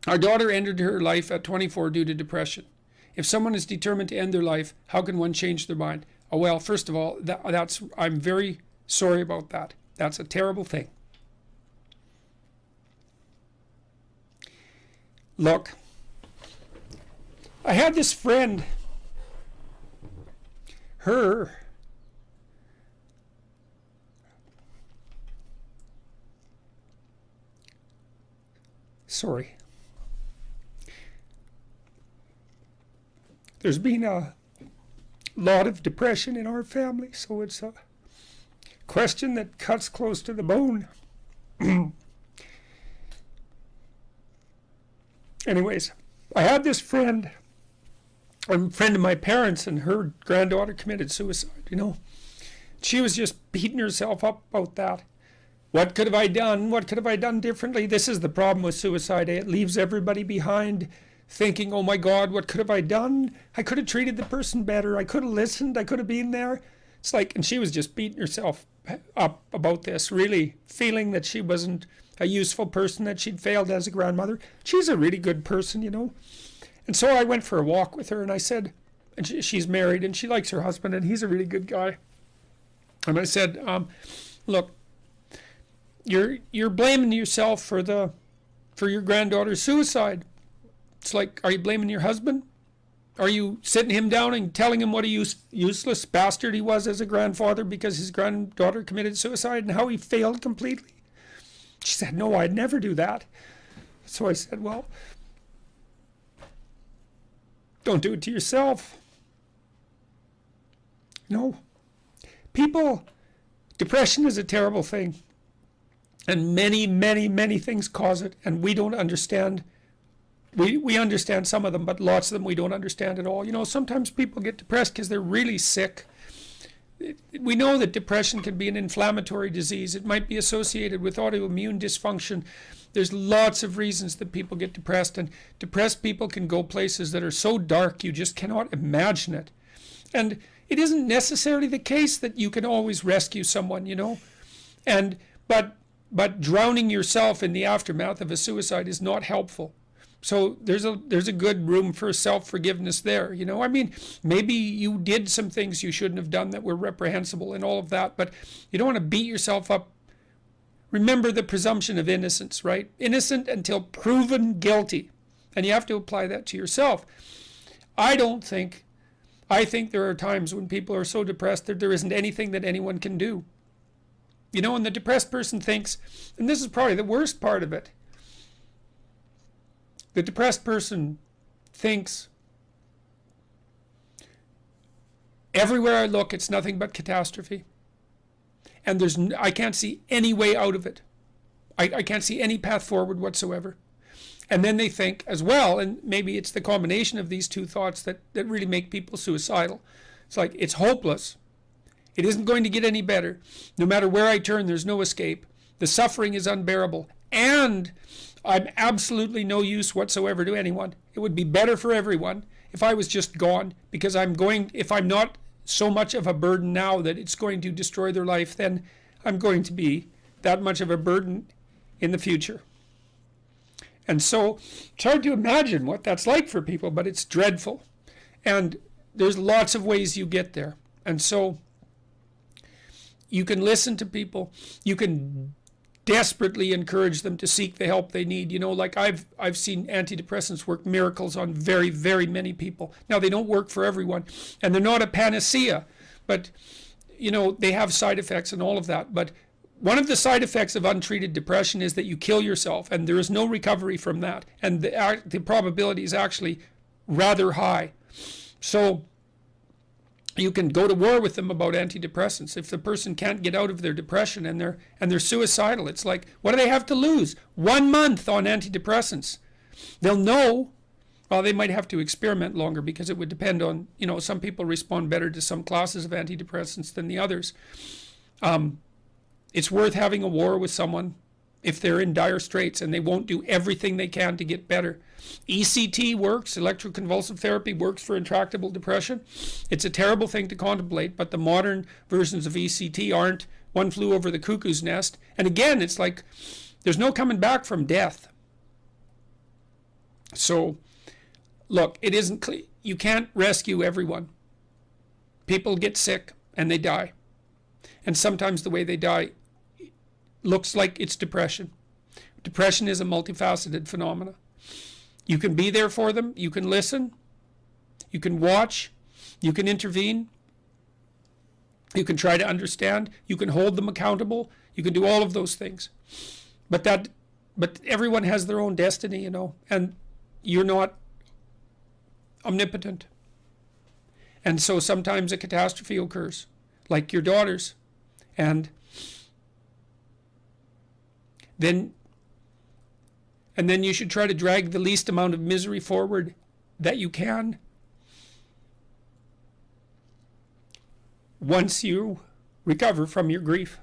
Our daughter ended her life at 24 due to depression. If someone is determined to end their life, how can one change their mind? Oh, well, first of all, I'm very sorry about that. That's a terrible thing. Look, I had this friend, sorry. There's been a lot of depression in our family, so it's a question that cuts close to the bone. Anyways, I had this friend, a friend of my parents, and her granddaughter committed suicide, you know. She was just beating herself up about that. What could have I done? What could have I done differently? This is the problem with suicide. It leaves everybody behind thinking, oh my God, what could have I done? I could have treated the person better. I could have listened. I could have been there. It's like, and she was just beating herself up about this, really feeling that she wasn't a useful person, that she'd failed as a grandmother. She's a really good person, you know. And so I went for a walk with her, and I said, and she's married, and she likes her husband, and he's a really good guy. And I said, look, you're blaming yourself for your granddaughter's suicide. It's like, are you blaming your husband? Are you sitting him down and telling him what a useless bastard he was as a grandfather because his granddaughter committed suicide and how he failed completely? She said, no, I'd never do that. So I said, well, don't do it to yourself. No. Depression is a terrible thing. And many, many, many things cause it, and we don't understand. We understand some of them, but lots of them we don't understand at all. You know, sometimes people get depressed because they're really sick. We know that depression can be an inflammatory disease. It might be associated with autoimmune dysfunction. There's lots of reasons that people get depressed, and depressed people can go places that are so dark you just cannot imagine it. And it isn't necessarily the case that you can always rescue someone, you know. But drowning yourself in the aftermath of a suicide is not helpful. So there's a good room for self-forgiveness there, you know. I mean, maybe you did some things you shouldn't have done that were reprehensible and all of that, but you don't want to beat yourself up. Remember the presumption of innocence, right? Innocent until proven guilty. And you have to apply that to yourself. I think there are times when people are so depressed that there isn't anything that anyone can do. You know, and the depressed person thinks, and this is probably the worst part of it, the depressed person thinks, everywhere I look, it's nothing but catastrophe. And I can't see any way out of it. I can't see any path forward whatsoever. And then they think as well, and maybe it's the combination of these two thoughts that really make people suicidal. It's like, it's hopeless. It isn't going to get any better. No matter where I turn, there's no escape. The suffering is unbearable. And I'm absolutely no use whatsoever to anyone. It would be better for everyone if I was just gone, because if I'm not so much of a burden now that it's going to destroy their life, then I'm going to be that much of a burden in the future. And so it's hard to imagine what that's like for people, but it's dreadful. And there's lots of ways you get there. And so you can listen to people. You can desperately encourage them to seek the help they need. You know, like I've seen antidepressants work miracles on very, very many people. Now, they don't work for everyone, and they're not a panacea, but, you know, they have side effects and all of that. But one of the side effects of untreated depression is that you kill yourself, and there is no recovery from that. And the probability is actually rather high. So you can go to war with them about antidepressants. If the person can't get out of their depression and they're suicidal, it's like, what do they have to lose? 1 month on antidepressants. They'll know. Well, they might have to experiment longer, because it would depend on, you know, some people respond better to some classes of antidepressants than the others. It's worth having a war with someone if they're in dire straits and they won't do everything they can to get better. ECT works, electroconvulsive therapy works for intractable depression. It's a terrible thing to contemplate, but the modern versions of ECT aren't. One flew over the cuckoo's nest. And again, it's like, there's no coming back from death. So, look, it isn't clear. You can't rescue everyone. People get sick and they die. And sometimes the way they die looks like it's depression. Depression is a multifaceted phenomenon. You can be there for them. You can listen. You can watch. You can intervene. You can try to understand. You can hold them accountable. You can do all of those things. But everyone has their own destiny, you know, and you're not omnipotent. And so sometimes a catastrophe occurs, like your daughter's. And then you should try to drag the least amount of misery forward that you can once you recover from your grief.